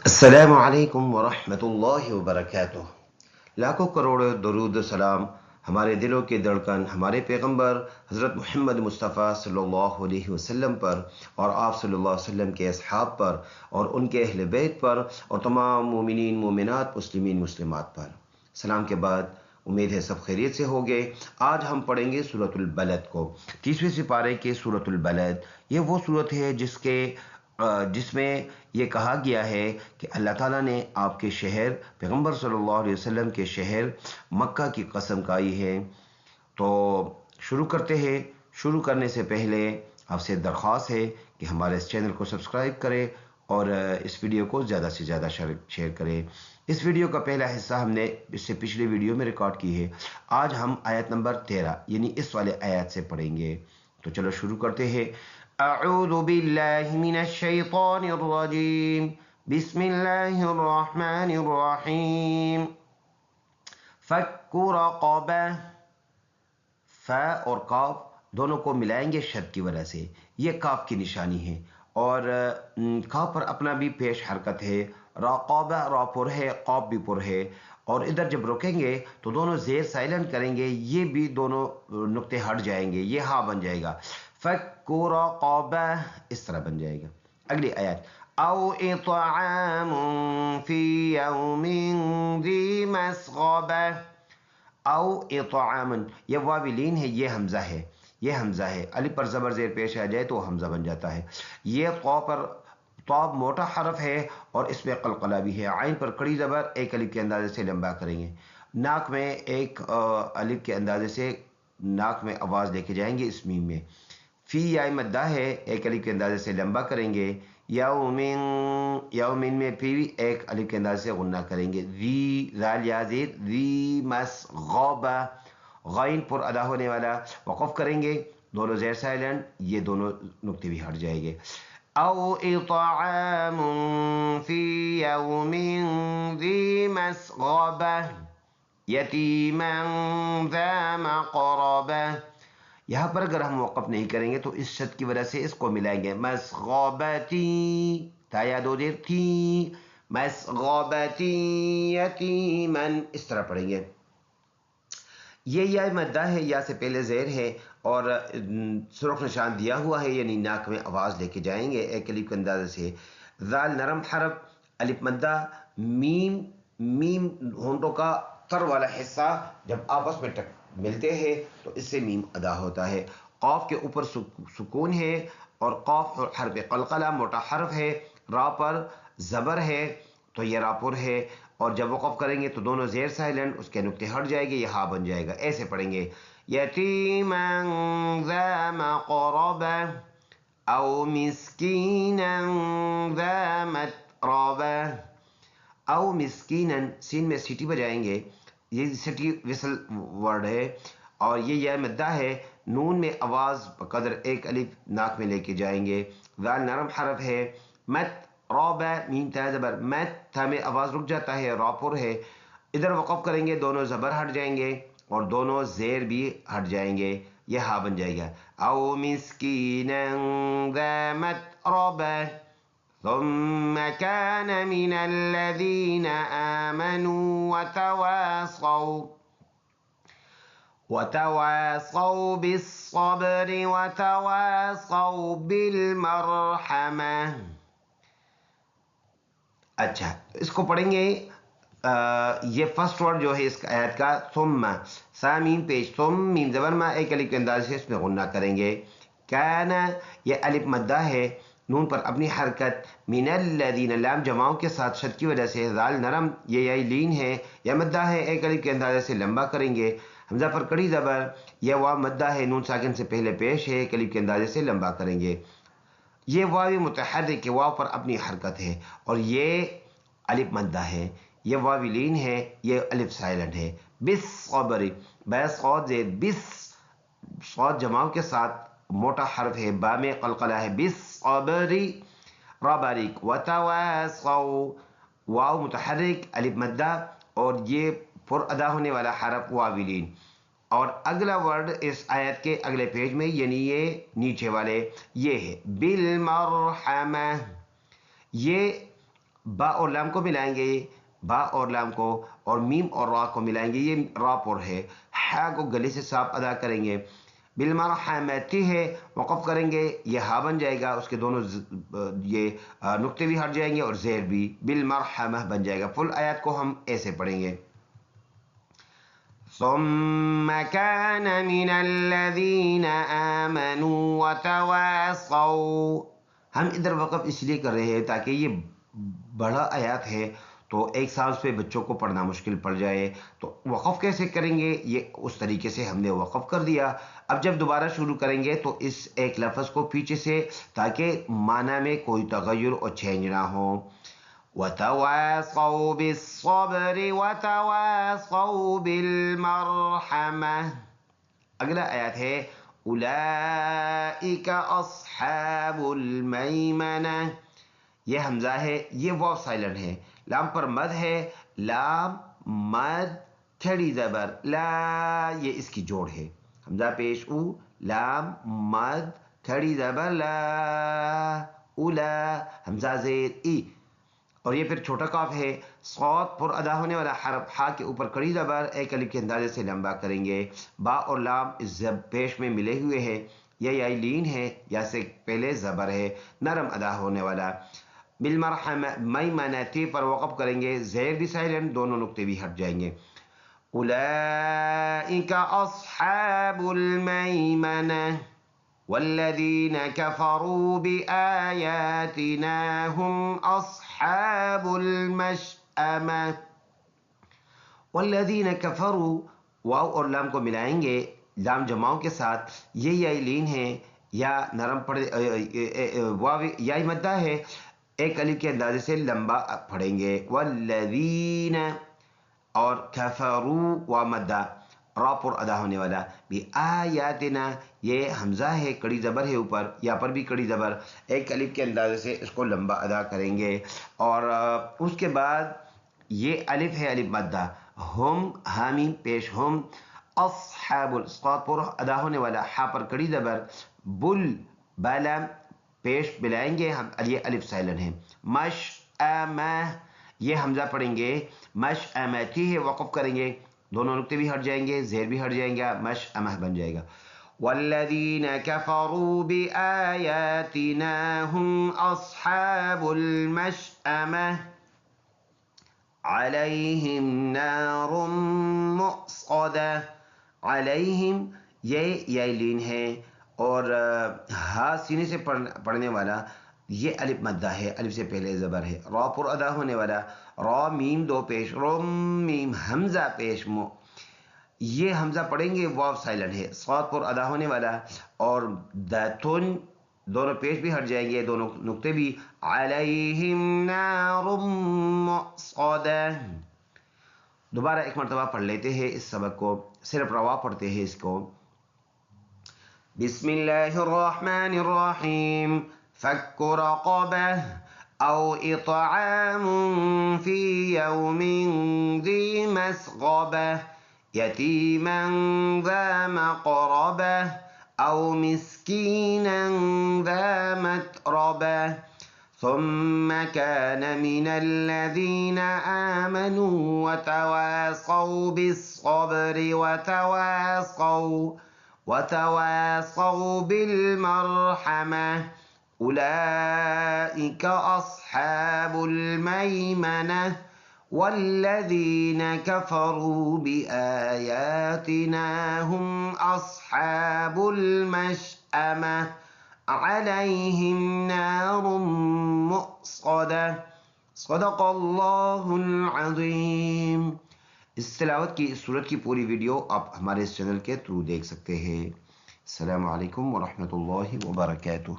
अस्सलामु अलैकुम वरहमतुल्लाहि वबरकातुह। लाखों करोड़ों दरूद सलाम हमारे दिलों की धड़कन हमारे पैगंबर हज़रत मोहम्मद मुस्तफ़ा सल्लल्लाहु अलैहि वसल्लम पर और आप सल्लल्लाहु अलैहि वसल्लम के असहाब पर और उनके अहले बैत पर और तमाम मोमिनीन मोमिनात मुस्लिमीन मुस्लिमात पर। सलाम के बाद उम्मीद है सब खैरियत से हो गए। आज हम पढ़ेंगे सूरतुल बलद को, 30वें सिपारे के सूरतुल बलद। ये वो सूरत है जिसमें ये कहा गया है कि अल्लाह ताला ने आपके शहर पैगंबर सल्लल्लाहु अलैहि वसल्लम के शहर मक्का की कसम खाई है। तो शुरू करते हैं। शुरू करने से पहले आपसे दरख्वास्त है कि हमारे इस चैनल को सब्सक्राइब करें और इस वीडियो को ज़्यादा से ज़्यादा शेयर करें। इस वीडियो का पहला हिस्सा हमने इससे पिछले वीडियो में रिकॉर्ड की है। आज हम आयत नंबर 13 यानी इस वाले आयत से पढ़ेंगे। तो चलो शुरू करते हैं। अऊज़ु बिल्लाहि मिनश शैतानिर रजीम, बिस्मिल्लाहिर रहमानिर रहीम। फक्कु रक़बा, फ़ा और काफ दोनों को मिलाएंगे शद की वजह से। ये काफ की निशानी है और काफ पर अपना भी पेश हरकत है। रक़बा रा पुर है, काफ भी पुर है। और इधर जब रुकेंगे तो दोनों ज़ेर साइलेंट करेंगे, ये भी दोनों नुक्ते हट जाएंगे, ये हा बन जाएगा। फक्कु रक़बा इस तरह बन जाएगा। अगली आयत, औ इत्आमुन फी यौमिन ज़ी मस्ग़बा। औ इत्आमुन, ये वाविलीन है, ये हमज़ा है, ये हमज़ा है। अलिफ पर ज़बर ज़ेर पेश आ जाए तो हमज़ा बन जाता है। ये तौ पर तौब मोटा हरफ है और इसमें कलकला भी है। आइन पर कड़ी ज़बर एक अलिफ के अंदाजे से लंबा करेंगे। नाक में एक अलिफ के अंदाजे से नाक में आवाज़ लेके जाएंगे इस मीम में। फ़ी या मद्दा है, एक अलिफ के अंदाजे से लंबा करेंगे। यौमिन, यौमिन में फ़ी एक अलिफ के अंदाजे से गुन्ना करेंगे। ज़ी ज़ाल या ज़ेर, ज़ी मस्ग़बा, ग़ाइन पुर अदा होने वाला वक़फ़ करेंगे, दोनों ज़ेर साइलेंट, ये दोनों नुक्ते भी हट जाएंगे। औ इत्आमुन फ़ी यौमिन ज़ी मस्ग़बा यतीमन ज़ा मक़रबा। यहाँ पर अगर हम वक़फ़ नहीं करेंगे तो इस शद की वजह से इसको मिलाएंगे। मस्ग़बती, ताया दो देर थी, मस्ग़बती यतीमन इस तरह पढ़ेंगे। ये या मद्दा है, या से पहले ज़ेर है और सुरख निशान दिया हुआ है, यानी नाक में आवाज़ लेके जाएंगे एक अलिफ के अंदाजे से। ज़ाल नरम हरफ, अलिफ मद्दा, मीम, मीम होंठों का तर वाला हिस्सा जब आपस में मिलते हैं तो इससे मीम अदा होता है। क़ाफ के ऊपर सुकून है और क़ाफ हरफ क़लक़ला मोटा हरफ है। रा पर ज़बर है तो ये रापुर है और जब वक़फ़ करेंगे तो दोनों ज़ेर साइलेंट, उसके नुक्ते हट जाएंगे, ये हा बन जाएगा। ऐसे पढ़ेंगे। यतीमन ज़ा मक़रबा औ मिस्कीनन ज़ा मतरबा। औ मिस्कीनन, सीन में सीटी बजाएंगे, ये सिटी विसल वर्ड है और ये या मद्दा है। नून में आवाज़ बकदर एक अलिफ नाक में लेके जाएंगे। ज़ाल नरम हरफ है। मत रौबा, मीम ता ज़बर, मत था में आवाज़ रुक जाता है, रापुर है। इधर वक़फ़ करेंगे, दोनों ज़बर हट जाएंगे और दोनों ज़ेर भी हट जाएंगे, यह हा बन जाएगा। औ मिस्कीनन ज़ा मतरबा थुम्मा कान मिनल्लज़ीना आमनू वतवासौ बिस्सब्रि वतवासौ बिलमरहमा। अच्छा, इसको पढ़ेंगे। ये फर्स्ट वर्ड जो है इस आयत का, सुम्मा, सा मीम पेश, सुम मीम ज़बर मा एक अलिफ के अंदाज़े से इसमें गुन्ना करेंगे। काना, ये अलिफ मद्दा है, नून पर अपनी हरकत। मिनल्लज़ीना, लाम जमाओं के साथ शद की वजह से। ज़ाल नरम, ये या लीन है, या मद्दा है, एक अलिफ के अंदाज़े से लंबा करेंगे। हमज़ा पर कड़ी ज़बर, यह वाव मद्दा है, नून साकिन से पहले पेश है, एक अलिफ के अंदाज़े से लंबा करेंगे। ये वावी मुतहर्रिक के वाव पर अपनी हरकत है और ये अलिफ मद्दा है, ये वाविलीन है, ये अलिफ साइलेंट है। बिस सब्री, बैस सौद ज़ेर, बिस सौद जमाओं के साथ मोटा हरफ है, बा में कलकला है। बिस सब्री रा बारीक। वतवासौ, वाव मुतहर्रिक अलिफ मद्दा और ये पुर अदा होने वाला हरफ वाविलीन। और अगला वर्ड इस आयत के अगले पेज में, यानी ये नीचे वाले, ये है बिल मरहमा। ये با اور لام کو ملائیں گے، با اور لام کو، اور میم اور را کو ملائیں گے، یہ را پر ہے، ہا کو گلے سے صاف ادا کریں گے، بالمرحمتی ہے، وقف کریں گے، یہ ہا بن جائے گا، اس کے دونوں یہ نقطے بھی ہٹ جائیں گے اور زیر بھی، بالمرحمہ بن جائے گا۔ فل آیات کو ہم ایسے پڑھیں گے، ثم كان من الذين آمنوا وتواصوا۔ ہم ادھر وقف اس لیے کر رہے ہیں تاکہ یہ بڑا آیات ہے تو ایک سال پہ بچوں کو پڑھنا مشکل پڑ جائے، تو وقف کیسے کریں گے، یہ اس طریقے سے ہم نے وقف کر دیا۔ اب جب دوبارہ شروع کریں گے تو اس ایک لفظ کو پیچھے سے، تاکہ معنی میں کوئی تغیر اور چینج نہ ہو۔ وتواصوا بالصبر وتواصوا بالمرحمة۔ اگلا آیات ہے اولئک اصحاب المیمنہ، یہ حمزہ ہے، یہ واو سائلنٹ ہے، لام پر مد ہے، لام مد کھڑی زبر لا، یہ اس کی جوڑ ہے، حمزہ پیش او، لام مد کھڑی زبر لا، اولا، حمزہ زیر ای، اور یہ پھر چھوٹا کاف ہے، صاد پر ادا ہونے والا حرف، ہا کے اوپر کڑی زبر ایک الف کے اندازے سے لمبا کریں گے، با اور لام اس پیش میں ملے ہوئے ہیں، یا لین ہے، یا سے پہلے زبر ہے، نرم ادا ہونے والا۔ بالمرحمہ میمنتی پر وقف کریں گے، زیر بھی سائلنٹ، دونوں نقطے بھی ہٹ جائیں گے، اولئک اصحاب المیمنہ والذین کفروا بآیاتنا هم اصحاب المشأمہ۔ والذین کفروا، واو اور لام کو ملائیں گے، لام جماؤں کے ساتھ، یہ یا لین ہے، یا نرم پڑھے، واو یا مدہ ہے، ایک الف کے اندازے سے لمبا پڑھیں گے، والذین، اور کفروا و مدہ، را پر ادا ہونے والا، بھی آیاتنا، یہ حمزہ ہے، کڑی زبر ہے اوپر، یا پر بھی کڑی زبر، ایک الف کے اندازے سے اس کو لمبا ادا کریں گے، اور اس کے بعد یہ الف ہے، الف مدہ، ہم، حامیم پیش، ہم اصحاب، صاد پر ادا ہونے والا، ہا پر کڑی زبر، بل، بالام پیش ملائیں گے، یہ الف سائلن ہے، مشأمہ، یہ حمزہ پڑھیں گے، مشأمتی ہے، وقف کریں گے، دونوں نقطے بھی ہٹ جائیں گے، زیر بھی ہٹ جائیں گے، مشأمہ بن جائے گا۔ والذین کفروا بآیاتنا هم اصحاب المشأمہ علیہم نار مؤصدہ، علیہم، یہ لین ہے، اور ہا سینے سے پڑھنے والا، یہ الف مدہ ہے، الف سے پہلے زبر ہے، را پر ادا ہونے والا، را میم دو پیش، روم میم، حمزہ پیش مو، یہ حمزہ پڑھیں گے، واو سائلنٹ ہے، صاد پر ادا ہونے والا، اور داتن، دونوں پیش بھی ہٹ جائیں گے، دونوں نقطے بھی، علیہم نار مؤصدہ۔ دوبارہ ایک مرتبہ پڑھ لیتے ہیں اس سبق کو، صرف روا پڑھتے ہیں اس کو۔ بسم اللہ الرحمن الرحیم، فک رقبہ او اطعام فی یوم ذی مسغبہ یتیما ذا مقربہ او مسکینا ذا متربہ ثم كان من الذين آمنوا وتواصوا بالصبر وتواصوا بالمرحمة أولئك أصحاب الميمنة والذين كفروا بآياتنا هم أصحاب المشأمة علیہم نار مؤصدہ۔ صدق اللہ العظیم۔ اس تلاوت کی، اس سورت کی پوری ویڈیو آپ ہمارے اس چینل کے تھرو دیکھ سکتے ہیں۔ السلام علیکم ورحمۃ اللہ وبرکاتہ۔